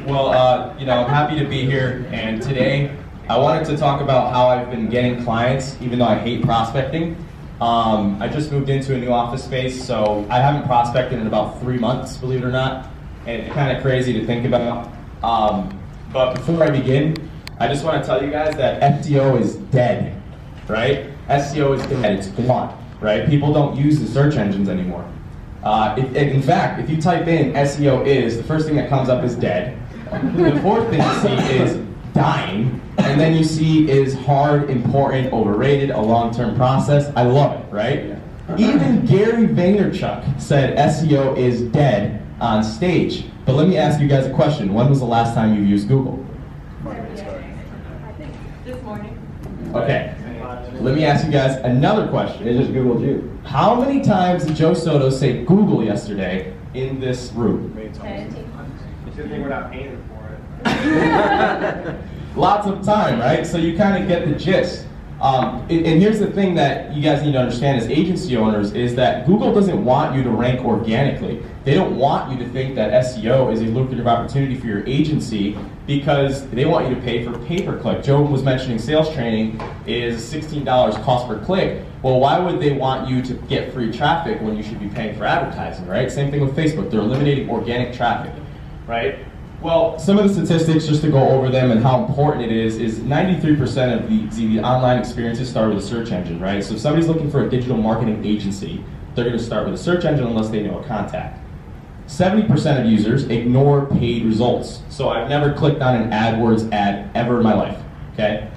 Well, I'm happy to be here, and today I wanted to talk about how I've been getting clients, even though I hate prospecting. I just moved into a new office space, so I haven't prospected in about 3 months, believe it or not, and it's kind of crazy to think about. But before I begin, I just want to tell you guys that SEO is dead, right? SEO is dead, it's gone, right? People don't use the search engines anymore. In fact, if you type in SEO is, the first thing that comes up is dead. The fourth thing you see is dying, and then you see is hard, important, overrated, a long-term process. I love it, right? Even Gary Vaynerchuk said SEO is dead on stage. But let me ask you guys a question. When was the last time you used Google? I think this morning. Okay. Let me ask you guys another question. They just Googled you. How many times did Joe Soto say Google yesterday in this room? It's a good thing we're not paying for it. Lots of time, right? So you kind of get the gist. And here's the thing that you guys need to understand as agency owners is that Google doesn't want you to rank organically. They don't want you to think that SEO is a lucrative opportunity for your agency because they want you to pay for pay-per-click. Joe was mentioning sales training is $16 cost per click. Well, why would they want you to get free traffic when you should be paying for advertising, right? Same thing with Facebook. They're eliminating organic traffic, right? Well, some of the statistics, just to go over them and how important it is 93% of the online experiences start with a search engine, right? So if somebody's looking for a digital marketing agency, they're going to start with a search engine unless they know a contact. 70% of users ignore paid results. So I've never clicked on an AdWords ad ever in my life, okay?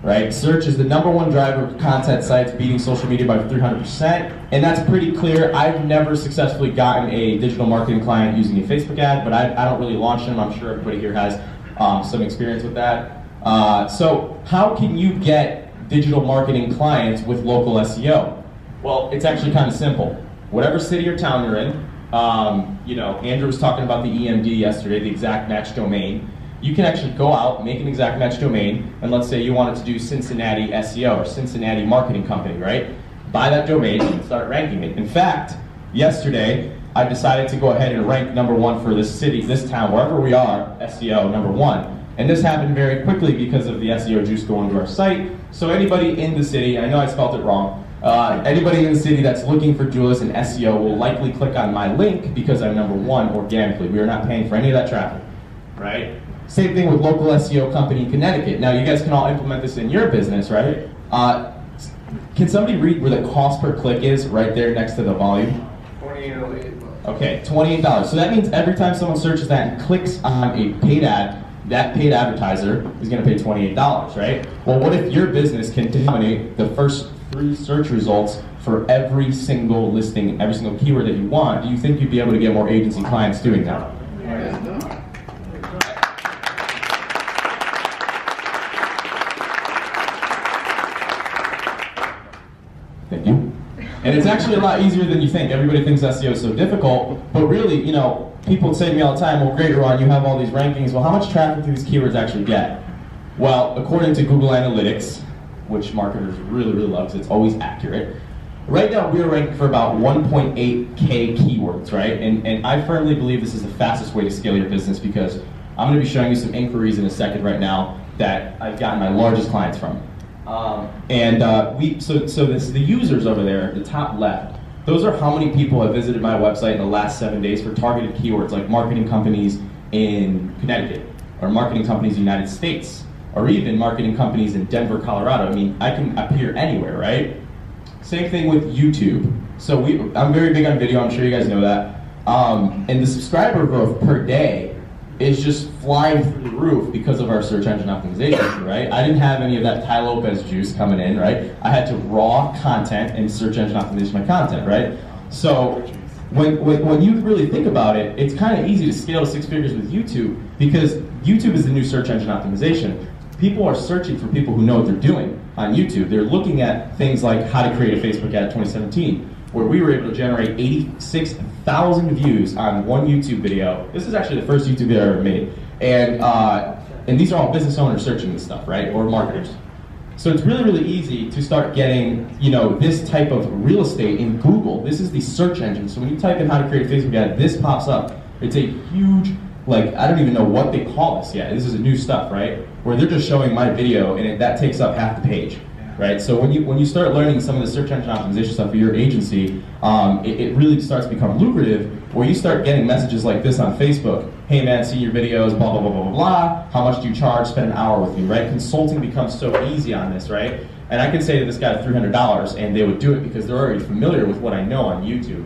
Right? Search is the #1 driver of content sites, beating social media by 300%, and that's pretty clear. I've never successfully gotten a digital marketing client using a Facebook ad, but I don't really launch them. I'm sure everybody here has some experience with that. So how can you get digital marketing clients with local SEO? Well, it's actually kind of simple. Whatever city or town you're in, Andrew was talking about the EMD yesterday, the exact match domain. You can actually go out, make an exact match domain, and let's say you wanted to do Cincinnati SEO or Cincinnati Marketing Company, right? Buy that domain and start ranking it. In fact, yesterday, I decided to go ahead and rank #1 for this city, this town, wherever we are, SEO #1. And this happened very quickly because of the SEO juice going to our site. So anybody in the city, I know I spelled it wrong, anybody in the city that's looking for Julius in SEO will likely click on my link because I'm #1 organically. We are not paying for any of that traffic, right? Same thing with local SEO company in Connecticut. Now you guys can all implement this in your business, right? Can somebody read where the cost per click is right there next to the volume? $28. Okay, $28. So that means every time someone searches that and clicks on a paid ad, that paid advertiser is going to pay $28, right? Well, what if your business can dominate the first 3 search results for every single listing, every single keyword that you want? Do you think you'd be able to get more agency clients doing that? Yeah. Thank you. And it's actually a lot easier than you think. Everybody thinks SEO is so difficult, but really, people say to me all the time, well, great, Ruan, you have all these rankings. Well, how much traffic do these keywords actually get? Well, according to Google Analytics, which marketers really, really love because it's always accurate, right now we're ranking for about 1.8K keywords, right? And I firmly believe this is the fastest way to scale your business because I'm going to be showing you some inquiries in a second right now that I've gotten my largest clients from. So the users over there, the top left, those are how many people have visited my website in the last 7 days for targeted keywords like marketing companies in Connecticut, or marketing companies in the United States, or even marketing companies in Denver, Colorado. I mean, I can appear anywhere, right? Same thing with YouTube. So I'm very big on video, I'm sure you guys know that. And the subscriber growth per day is just flying through the roof because of our search engine optimization, right? I didn't have any of that Ty Lopez juice coming in, right? I had to raw content and search engine optimization my content, right? So when you really think about it, it's kind of easy to scale 6 figures with YouTube because YouTube is the new search engine optimization. People are searching for people who know what they're doing on YouTube. They're looking at things like how to create a Facebook ad 2017, where we were able to generate 86,000 views on one YouTube video. This is actually the first YouTube video I ever made. And these are all business owners searching this stuff, right? Or marketers. So it's really, really easy to start getting, this type of real estate in Google. This is the search engine. So when you type in how to create a Facebook ad, this pops up. It's a huge like, I don't even know what they call this yet. This is new stuff, right? Where they're just showing my video and that takes up half the page, right? So when you start learning some of the search engine optimization stuff for your agency, it really starts to become lucrative, where you start getting messages like this on Facebook. Hey man, see your videos, blah, blah, blah, blah, blah, blah. How much do you charge? Spend an hour with me, right? Consulting becomes so easy on this, right? And I could say to this guy $300 and they would do it because they're already familiar with what I know on YouTube.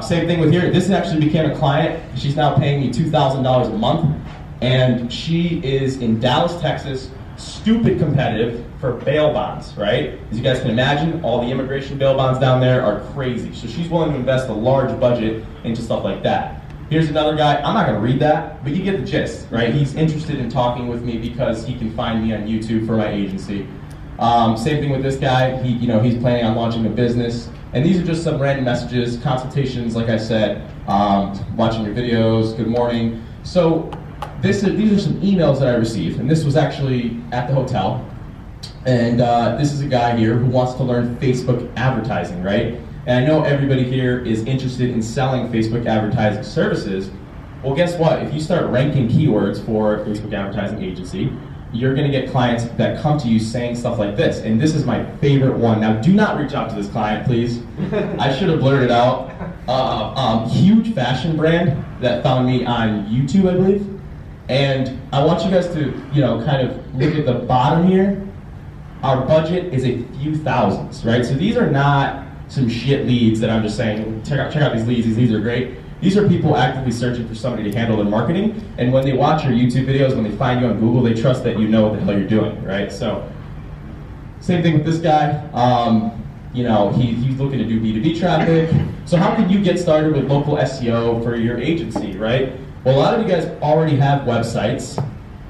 Same thing with here. This actually became a client. She's now paying me $2,000 a month. And she is in Dallas, Texas, stupid competitive for bail bonds, right? As you guys can imagine, all the immigration bail bonds down there are crazy. So she's willing to invest a large budget into stuff like that. Here's another guy. I'm not going to read that, but you get the gist, right? He's interested in talking with me because he can find me on YouTube for my agency. Same thing with this guy. He's planning on launching a business. And these are just some random messages, consultations, like I said, watching your videos, good morning. So these are some emails that I received, and this was actually at the hotel. And this is a guy here who wants to learn Facebook advertising, right? And I know everybody here is interested in selling Facebook advertising services. Well, guess what? If you start ranking keywords for Facebook advertising agency, you're going to get clients that come to you saying stuff like this. And this is my favorite one. Now, do not reach out to this client, please. I should have blurted out. Huge fashion brand that found me on YouTube, I believe. And I want you guys to, kind of look at the bottom here. Our budget is a few thousands, right? So these are not some shit leads that I'm just saying, check out these leads are great. These are people actively searching for somebody to handle their marketing, and when they watch your YouTube videos, when they find you on Google, they trust that you know what the hell you're doing, right? So, same thing with this guy. He's looking to do B2B traffic. So how can you get started with local SEO for your agency, right? Well, a lot of you guys already have websites,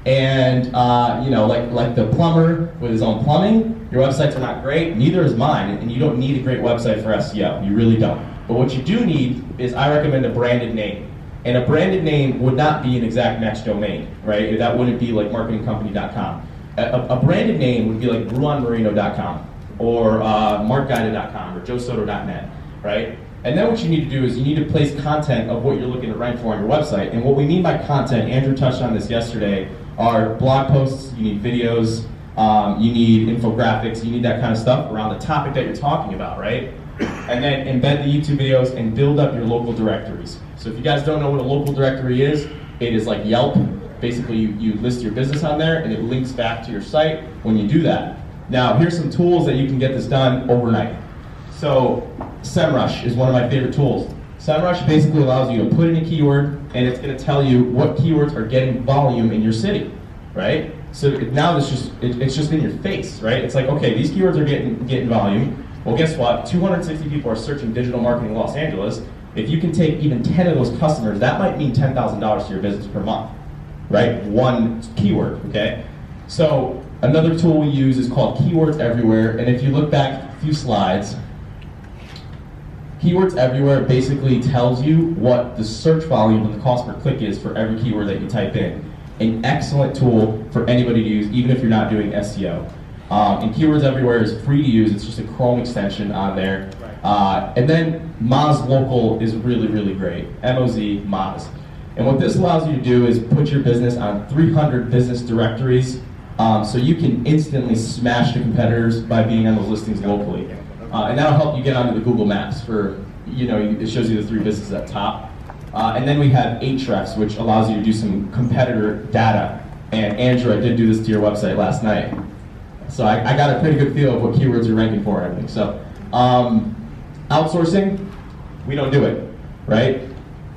and like the plumber with his own plumbing, your websites are not great, neither is mine, and you don't need a great website for SEO, you really don't. But what you do need is, I recommend a branded name. And a branded name would not be an exact match domain, right? That wouldn't be like marketingcompany.com. A branded name would be like ruanmarino.com or markguided.com or joesoto.net, right? And then what you need to do is you need to place content of what you're looking to rank for on your website. And what we mean by content, Andrew touched on this yesterday, are blog posts, you need videos, you need infographics, you need that kind of stuff around the topic that you're talking about, right? And then embed the YouTube videos and build up your local directories. So if you guys don't know what a local directory is, it is like Yelp. Basically, you list your business on there and it links back to your site when you do that. Now, here's some tools that you can get this done overnight. So SEMrush is one of my favorite tools. SEMrush basically allows you to put in a keyword and it's going to tell you what keywords are getting volume in your city, right? So now it's just in your face, right? It's like, okay, these keywords are getting volume. Well, guess what? 260 people are searching digital marketing in Los Angeles. If you can take even 10 of those customers, that might mean $10,000 to your business per month, right? One keyword, okay? So another tool we use is called Keywords Everywhere. And if you look back a few slides, Keywords Everywhere basically tells you what the search volume and the cost per click is for every keyword that you type in. An excellent tool for anybody to use, even if you're not doing SEO. And Keywords Everywhere is free to use. It's just a Chrome extension on there. And then Moz Local is really, really great. M-O-Z, Moz. And what this allows you to do is put your business on 300 business directories, so you can instantly smash the competitors by being on those listings locally. And that'll help you get onto the Google Maps for, it shows you the 3 businesses at top. And then we have Ahrefs, which allows you to do some competitor data. And Andrew, I did do this to your website last night. So I got a pretty good feel of what keywords you're ranking for and everything. So outsourcing, we don't do it, right?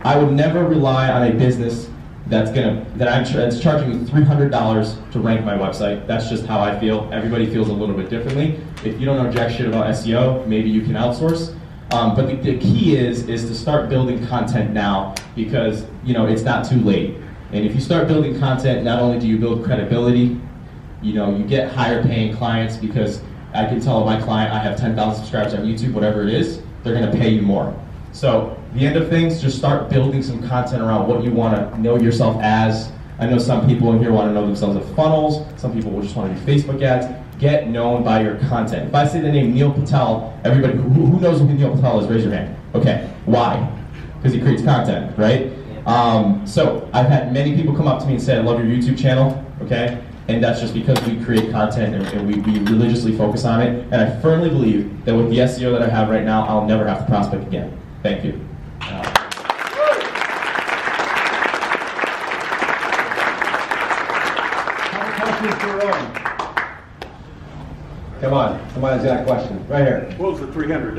I would never rely on a business that's charging me $300 to rank my website. That's just how I feel. Everybody feels a little bit differently. If you don't know jack shit about SEO, maybe you can outsource. But the key is to start building content now, because it's not too late. And if you start building content, not only do you build credibility, you get higher paying clients, because I can tell my client I have 10,000 subscribers on YouTube, whatever it is, they're going to pay you more. So the end of things, just start building some content around what you want to know yourself as. I know some people in here want to know themselves as funnels. Some people will just want to do Facebook ads. Get known by your content. If I say the name Neil Patel, everybody who knows who Neil Patel is, raise your hand. Okay, why? Because he creates content, right? So I've had many people come up to me and say, I love your YouTube channel, okay? And that's just because we create content and we religiously focus on it. And I firmly believe that with the SEO that I have right now, I'll never have to prospect again. Thank you. Questions for Ruan? Come on, somebody's got a question. Right here. What was the $300?